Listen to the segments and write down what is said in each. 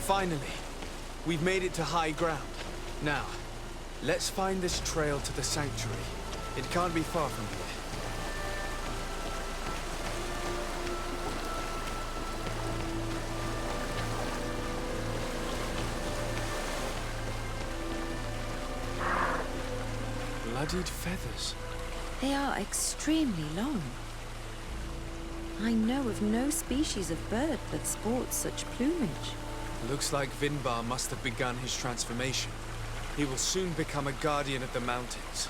Finally, we've made it to high ground. Now, let's find this trail to the sanctuary. It can't be far from here. Bloodied feathers. They are extremely long. I know of no species of bird that sports such plumage. Looks like Vinbarr must have begun his transformation. He will soon become a guardian of the mountains.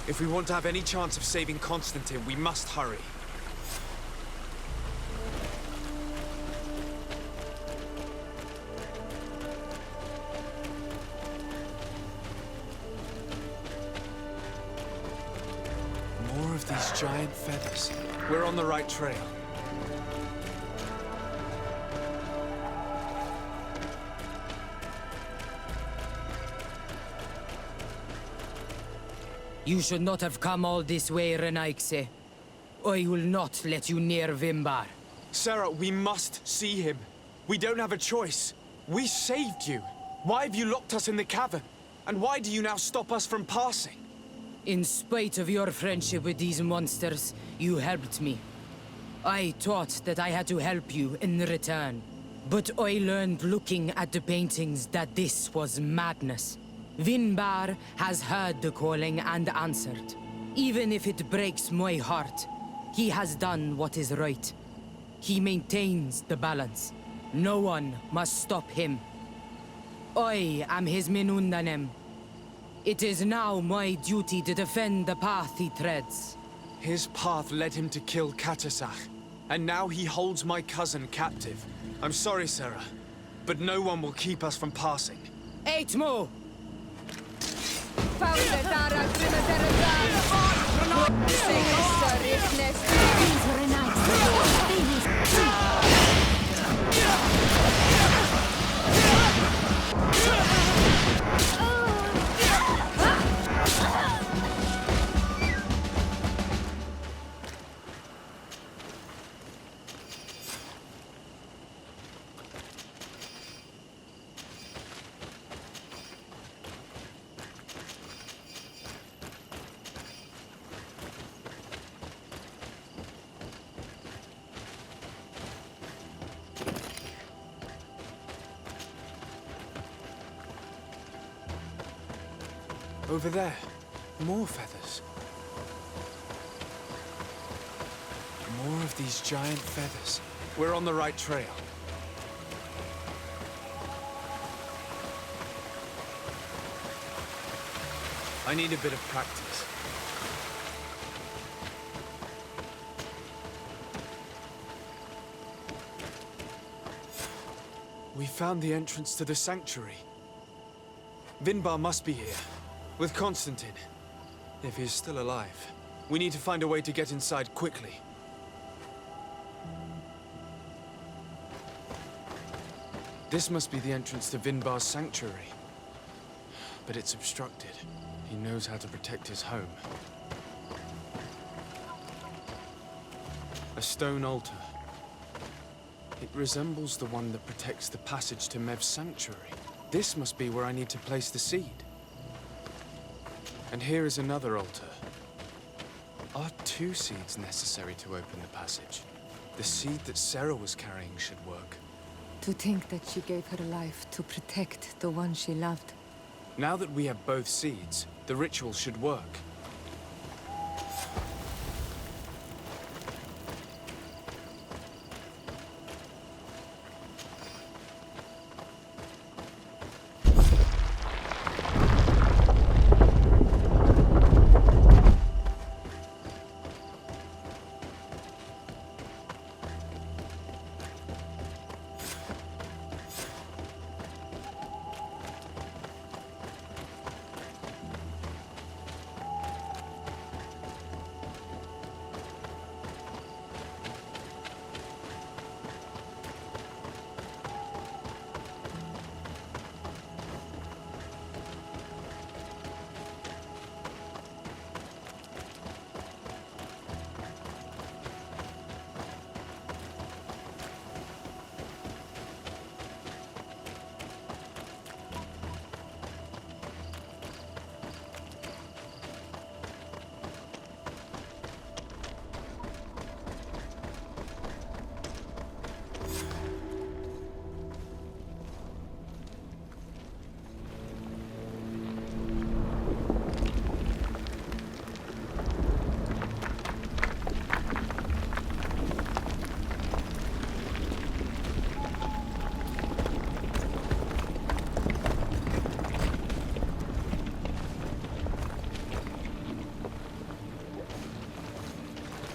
If we want to have any chance of saving Constantin, we must hurry. More of these giant feathers. We're on the right trail. You should not have come all this way, Renaigse. I will not let you near Vinbarr. Cera, we must see him. We don't have a choice. We saved you. Why have you locked us in the cavern? And why do you now stop us from passing? In spite of your friendship with these monsters, you helped me. I thought that I had to help you in return. But I learned looking at the paintings that this was madness. Vinbarr has heard the calling and answered. Even if it breaks my heart, he has done what is right. He maintains the balance. No one must stop him. I am his Menundanem. It is now my duty to defend the path he treads. His path led him to kill Katasach, and now he holds my cousin captive. I'm sorry, Cera, but no one will keep us from passing. Eitmo! Over there, more feathers. More of these giant feathers. We're on the right trail. I need a bit of practice. We found the entrance to the sanctuary. Vinbarr must be here. With Constantin. If he's still alive. We need to find a way to get inside quickly. This must be the entrance to Vinbar's sanctuary. But it's obstructed. He knows how to protect his home. A stone altar. It resembles the one that protects the passage to Mev's sanctuary. This must be where I need to place the seed. And here is another altar. Are 2 seeds necessary to open the passage? The seed that Cera was carrying should work. To think that she gave her life to protect the one she loved. Now that we have both seeds, the ritual should work.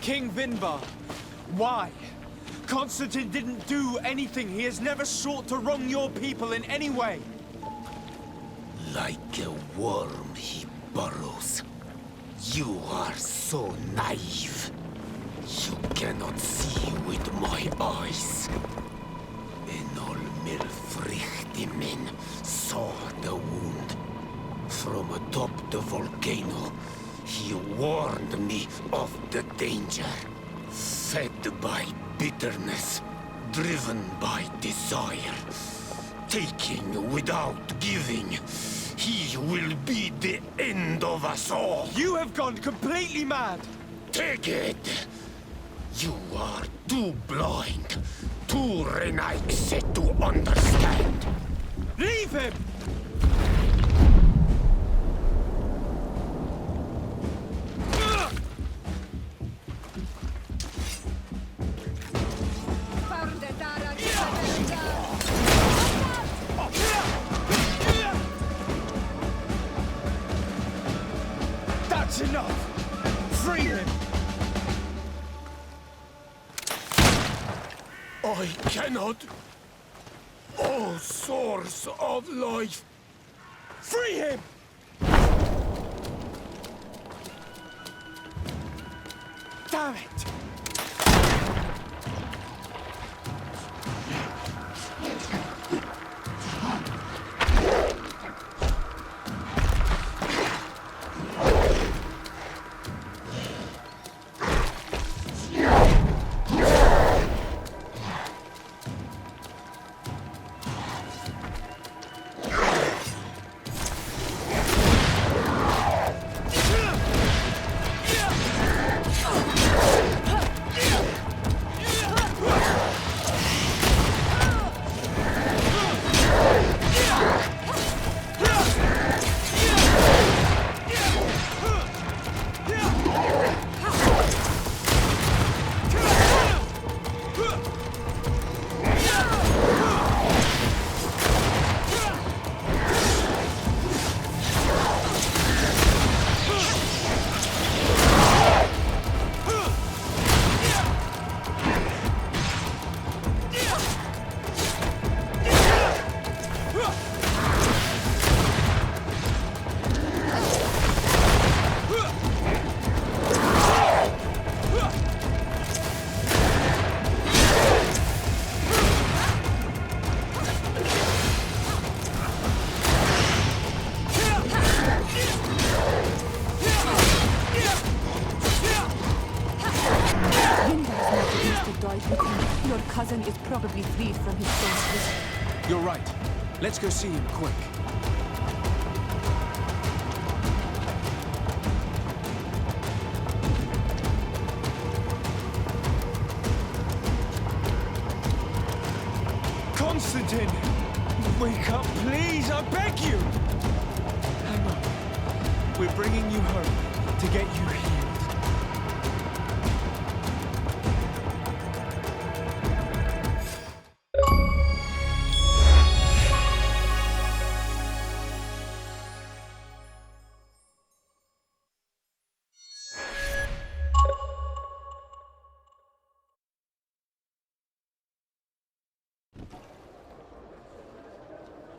King Vinbar! Why? Constantin didn't do anything. He has never sought to wrong your people in any way. Like a worm he burrows. You are so naive. You cannot see with my eyes. Enol Milfrichtimen saw the wound. From atop the volcano, he warned me of the danger. Fed by bitterness, driven by desire, taking without giving, He will be the end of us all. You have gone completely mad! Take it! You are too blind, too renegade to understand. Leave him! That's enough! Free him! I cannot. O source of life! Free him! Damn it! Your cousin is probably freed from his senses. You're right. Let's go see him quick. Constantin! Wake up, please! I beg you! Hang on. We're bringing you home to get you healed.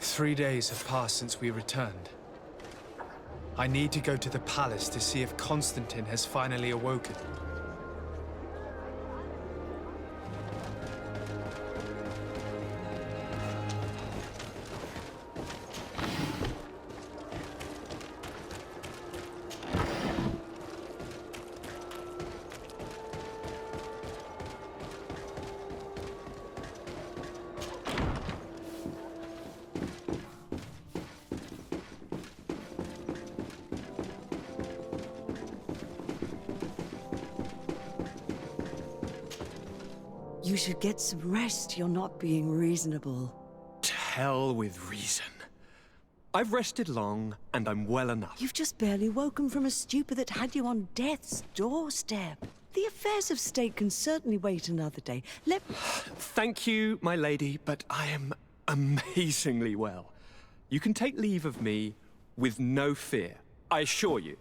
3 days have passed since we returned. I need to go to the palace to see if Constantin has finally awoken. You should get some rest. You're not being reasonable. To hell with reason. I've rested long, and I'm well enough. You've just barely woken from a stupor that had you on death's doorstep. The affairs of state can certainly wait another day. Thank you, my lady, but I am amazingly well. You can take leave of me with no fear, I assure you.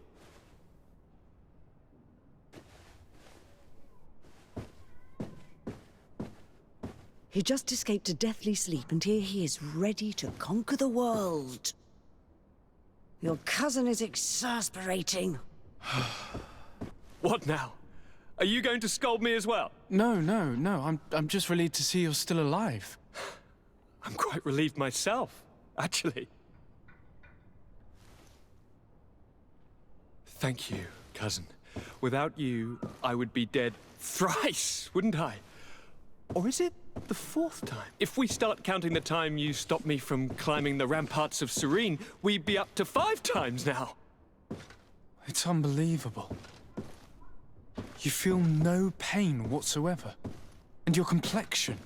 He just escaped a deathly sleep, and here he is, ready to conquer the world. Your cousin is exasperating. What now? Are you going to scold me as well? No. I'm just relieved to see you're still alive. I'm quite relieved myself, actually. Thank you, cousin. Without you, I would be dead thrice, wouldn't I? Or is it The 4th time. If we start counting the time you stopped me from climbing the ramparts of Serene, we'd be up to 5 times now. It's unbelievable. You feel no pain whatsoever. And your complexion.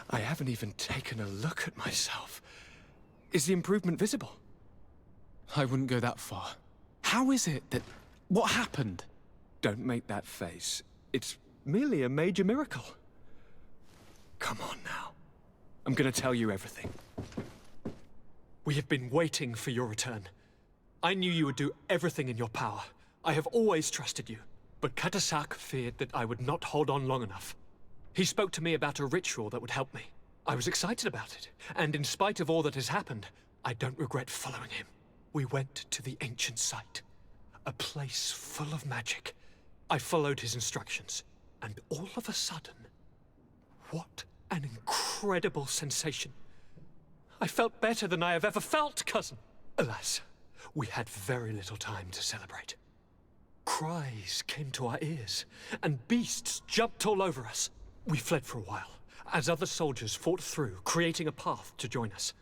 I haven't even taken a look at myself. Is the improvement visible? I wouldn't go that far. How is it that... What happened? Don't make that face. It's merely a major miracle. Come on now. I'm gonna tell you everything. We have been waiting for your return. I knew you would do everything in your power. I have always trusted you. But Catasac feared that I would not hold on long enough. He spoke to me about a ritual that would help me. I was excited about it, and in spite of all that has happened, I don't regret following him. We went to the ancient site, a place full of magic. I followed his instructions, and all of a sudden, what an incredible sensation. I felt better than I have ever felt, cousin. Alas, we had very little time to celebrate. Cries came to our ears, and beasts jumped all over us. We fled for a while, as other soldiers fought through, creating a path to join us.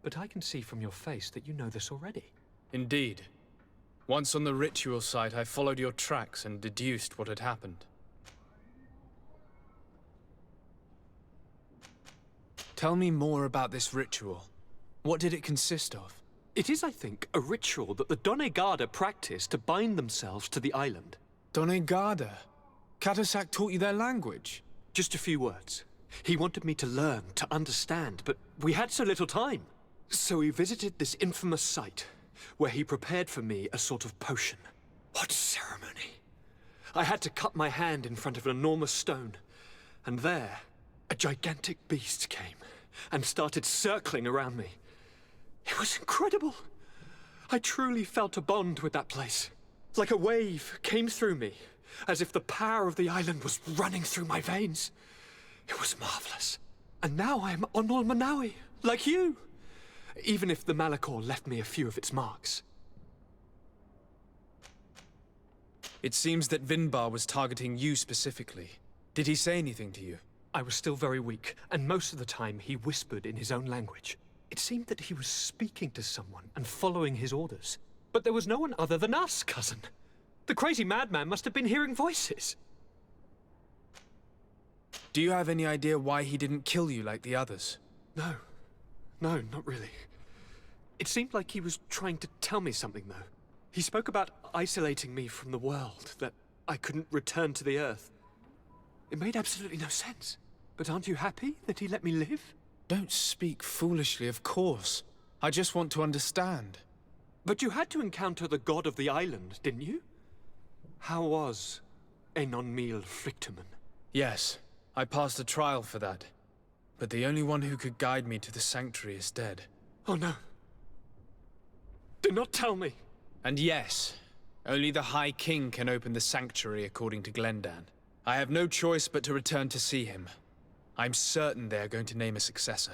But I can see from your face that you know this already. Indeed. Once on the ritual site, I followed your tracks and deduced what had happened. Tell me more about this ritual. What did it consist of? It is, I think, a ritual that the Doneigada practice to bind themselves to the island. Doneigada? Catasac taught you their language? Just a few words. He wanted me to learn, to understand, but we had so little time. So we visited this infamous site, where he prepared for me a sort of potion. What ceremony! I had to cut my hand in front of an enormous stone, and there, a gigantic beast came and started circling around me. It was incredible. I truly felt a bond with that place. Like a wave came through me, as if the power of the island was running through my veins. It was marvelous. And now I am Onol Manawi, like you. Even if the Malichor left me a few of its marks. It seems that Vinbarr was targeting you specifically. Did he say anything to you? I was still very weak, and most of the time he whispered in his own language. It seemed that he was speaking to someone and following his orders. But there was no one other than us, cousin. The crazy madman must have been hearing voices. Do you have any idea why he didn't kill you like the others? No, not really. It seemed like he was trying to tell me something, though. He spoke about isolating me from the world, that I couldn't return to the Earth. It made absolutely no sense. But aren't you happy that he let me live? Don't speak foolishly, of course. I just want to understand. But you had to encounter the god of the island, didn't you? How was Enon Mil Frictumen? Yes, I passed a trial for that. But the only one who could guide me to the sanctuary is dead. Oh no. Do not tell me. And yes, only the High King can open the sanctuary according to Glendan. I have no choice but to return to see him. I'm certain they are going to name a successor.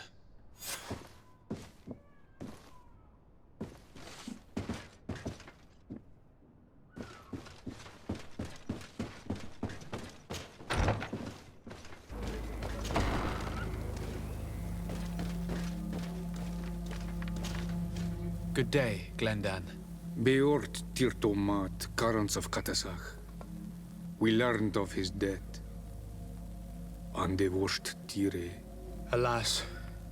Good day, Glendan. Beort Tirtomat, currents of Catasac. We learned of his death. Andevosht Tire. Alas,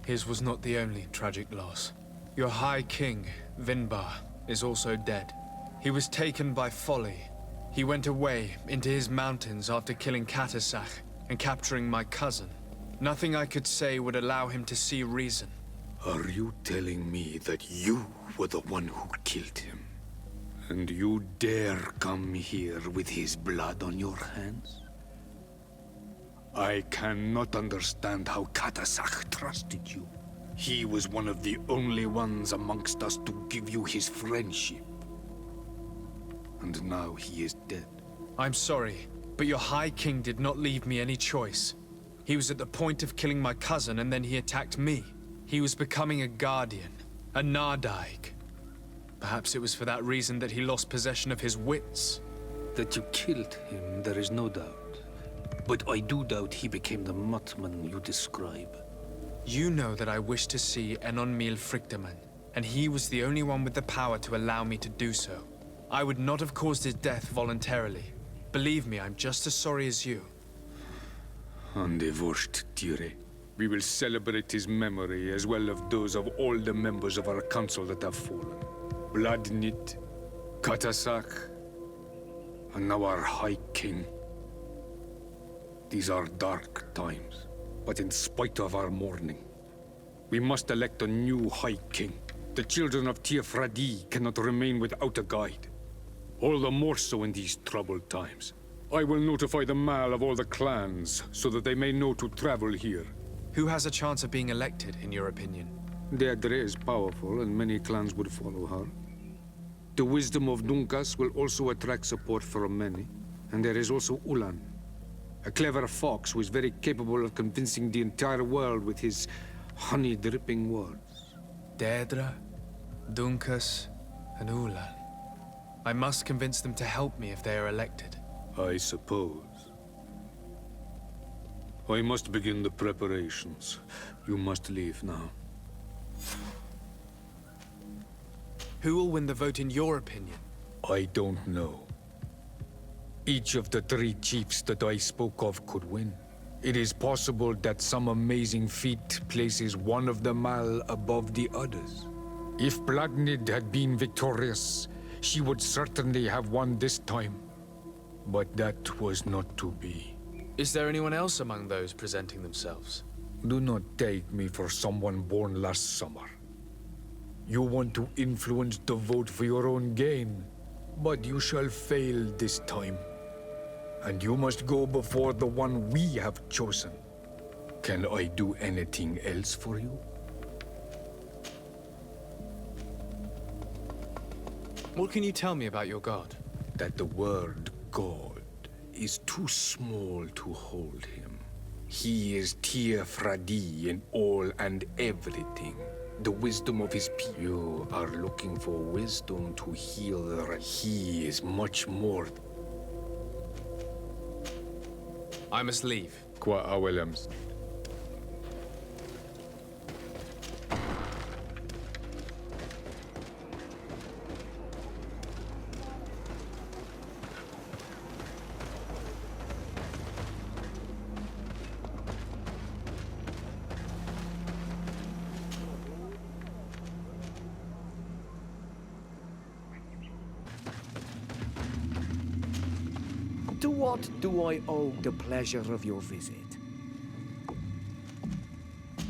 his was not the only tragic loss. Your High King, Vinbar, is also dead. He was taken by folly. He went away into his mountains after killing Catasac and capturing my cousin. Nothing I could say would allow him to see reason. Are you telling me that you were the one who killed him? And you dare come here with his blood on your hands? I cannot understand how Catasac trusted you. He was one of the only ones amongst us to give you his friendship. And now he is dead. I'm sorry, but your High King did not leave me any choice. He was at the point of killing my cousin and then he attacked me. He was becoming a guardian, a Nadaig. Perhaps it was for that reason that he lost possession of his wits. That you killed him, there is no doubt. but I do doubt he became the Muttman you describe. You know that I wish to see Enon Mil Frictamen, and he was the only one with the power to allow me to do so. I would not have caused his death voluntarily. Believe me, I'm just as sorry as you. Undivorced Tire. We will celebrate his memory as well as those of all the members of our council that have fallen. Bladnid, Katasak, and now our High King. These are dark times, but in spite of our mourning, we must elect a new High King. The children of Tiafradi cannot remain without a guide. All the more so in these troubled times. I will notify the Mal of all the clans, so that they may know to travel here. Who has a chance of being elected, in your opinion? Derdre is powerful, and many clans would follow her. The wisdom of Dunncas will also attract support from many. And there is also Ullan, a clever fox who is very capable of convincing the entire world with his honey-dripping words. Derdre, Dunncas, and Ullan. I must convince them to help me if they are elected. I suppose. I must begin the preparations. You must leave now. Who will win the vote in your opinion? I don't know. Each of the 3 chiefs that I spoke of could win. It is possible that some amazing feat places one of the Mal above the others. If Bladnid had been victorious, she would certainly have won this time. But that was not to be. Is there anyone else among those presenting themselves? Do not take me for someone born last summer. You want to influence the vote for your own gain, but you shall fail this time. And you must go before the one we have chosen. Can I do anything else for you? What can you tell me about your god? That the word God is too small to hold him. He is Tiafradi in all and everything. The wisdom of his people. You are looking for wisdom to heal the... He is much more. I must leave. Qua Williams. To what do I owe the pleasure of your visit?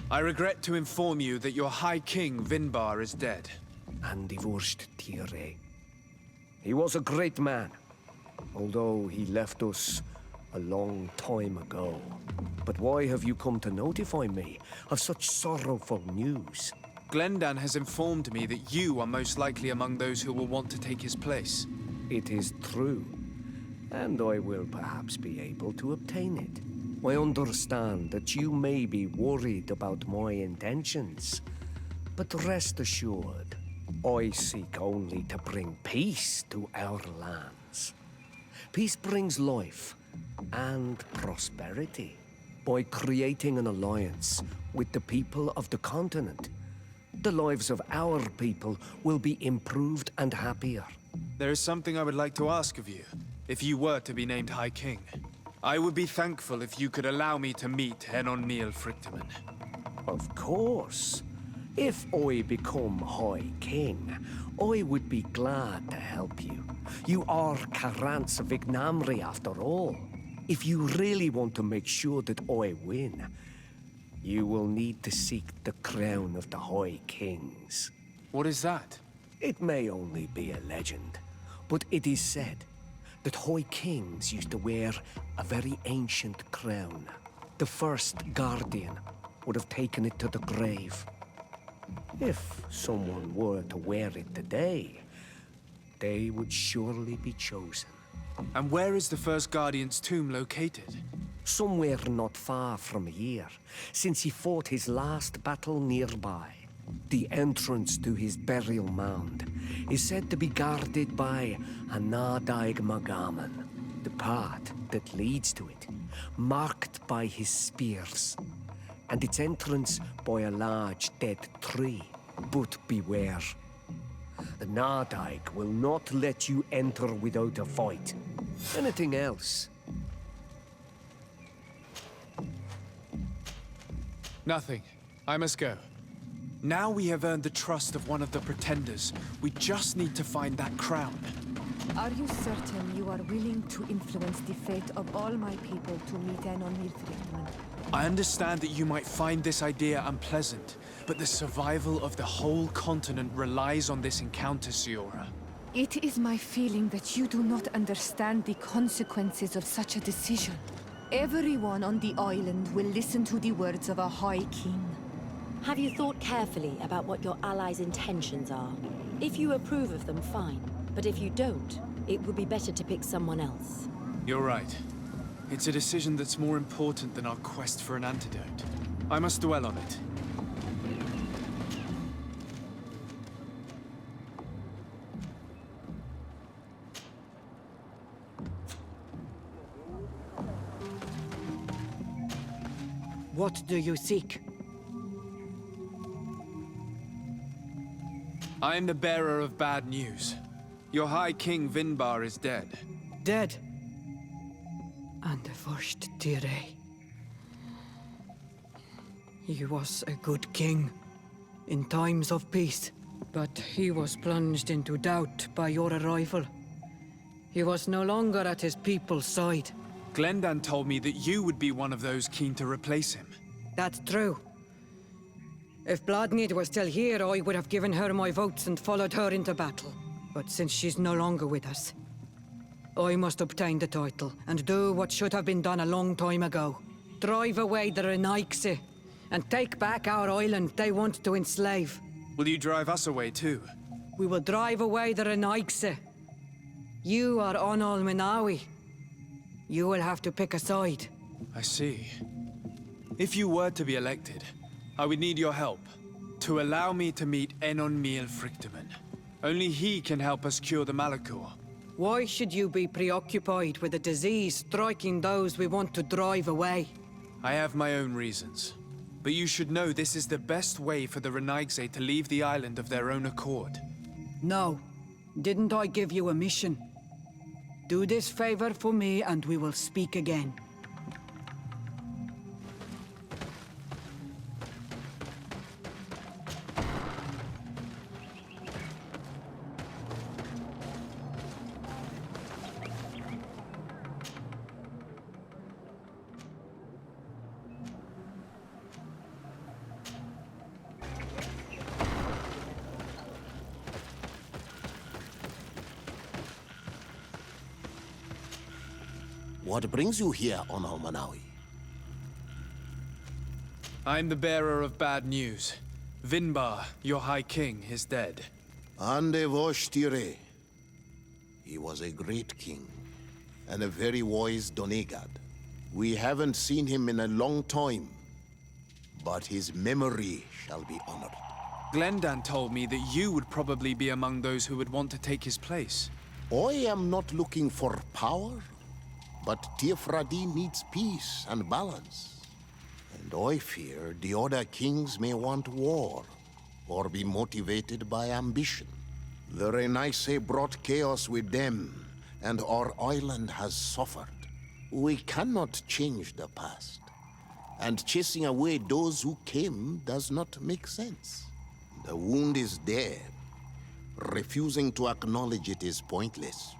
I regret to inform you that your High King Vinbar is dead. And divorced Tire. He was a great man, although he left us a long time ago. But why have you come to notify me of such sorrowful news? Glendan has informed me that you are most likely among those who will want to take his place. It is true. And I will perhaps be able to obtain it. I understand that you may be worried about my intentions, but rest assured, I seek only to bring peace to our lands. Peace brings life and prosperity. By creating an alliance with the people of the continent, the lives of our people will be improved and happier. There is something I would like to ask of you. If you were to be named High King, I would be thankful if you could allow me to meet Enon Mil Frictamen. Of course. If I become High King, I would be glad to help you. You are Carant's Vignamri after all. If you really want to make sure that I win, you will need to seek the crown of the High Kings. What is that? It may only be a legend, but it is said that High Kings used to wear a very ancient crown. The first Guardian would have taken it to the grave. If someone were to wear it today, they would surely be chosen. And where is the first Guardian's tomb located? Somewhere not far from here, since he fought his last battle nearby. The entrance to his burial mound is said to be guarded by a Nadaig Meneimen. the path that leads to it, marked by his spears, and its entrance by a large dead tree. But beware. The Nadaig will not let you enter without a fight. Anything else? Nothing. I must go. Now we have earned the trust of one of the pretenders. We just need to find that crown. Are you certain you are willing to influence the fate of all my people to meet an Onirthrichtman? I understand that you might find this idea unpleasant, but the survival of the whole continent relies on this encounter, Cera. It is my feeling that you do not understand the consequences of such a decision. Everyone on the island will listen to the words of a High King. Have you thought carefully about what your allies' intentions are? If you approve of them, fine. But if you don't, it would be better to pick someone else. You're right. It's a decision that's more important than our quest for an antidote. I must dwell on it. What do you seek? I am the bearer of bad news. Your High King Vinbar is dead. Dead. And the first Derdre. He was a good king in times of peace, but he was plunged into doubt by your arrival. He was no longer at his people's side. Glendan told me that you would be one of those keen to replace him. That's true. If Bloodmead was still here, I would have given her my votes and followed her into battle. But since she's no longer with us, I must obtain the title and do what should have been done a long time ago. Drive away the Renaigse and take back our island they want to enslave. Will you drive us away too? We will drive away the Renaigse. You are Onal Menawi. You will have to pick a side. I see. If you were to be elected, I would need your help to allow me to meet Enon Miel Frichteman. Only he can help us cure the Malichor. Why should you be preoccupied with a disease striking those we want to drive away? I have my own reasons. But you should know this is the best way for the Renaigse to leave the island of their own accord. No. Didn't I give you a mission? Do this favor for me and we will speak again. What brings you here, Onal Menawi? I'm the bearer of bad news. Vinbarr, your High King, is dead. Ande vosh tire. He was a great king, and a very wise Donegad. We haven't seen him in a long time, but his memory shall be honored. Glendan told me that you would probably be among those who would want to take his place. I am not looking for power, but Tirfradi needs peace and balance. And I fear the other kings may want war, or be motivated by ambition. The Renaigse brought chaos with them, and our island has suffered. We cannot change the past, and chasing away those who came does not make sense. The wound is there. Refusing to acknowledge it is pointless.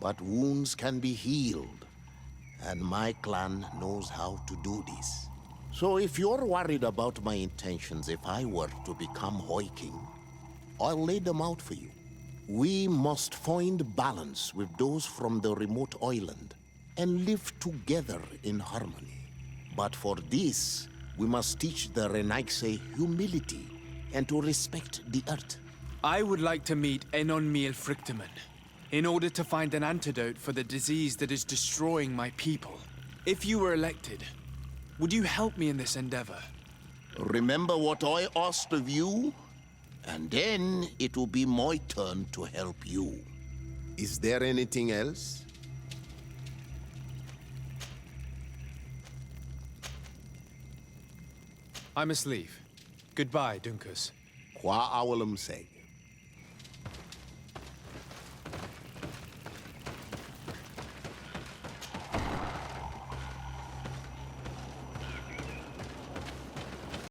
But wounds can be healed, and my clan knows how to do this. So if you're worried about my intentions if I were to become High King, I'll lay them out for you. We must find balance with those from the remote island and live together in harmony. But for this, we must teach the Renaigse humility and to respect the earth. I would like to meet Enon Miel Frichteman in order to find an antidote for the disease that is destroying my people. If you were elected, would you help me in this endeavor? Remember what I asked of you, and then it will be my turn to help you. Is there anything else? I must leave. Goodbye, Dunncas. Qua awalum seg.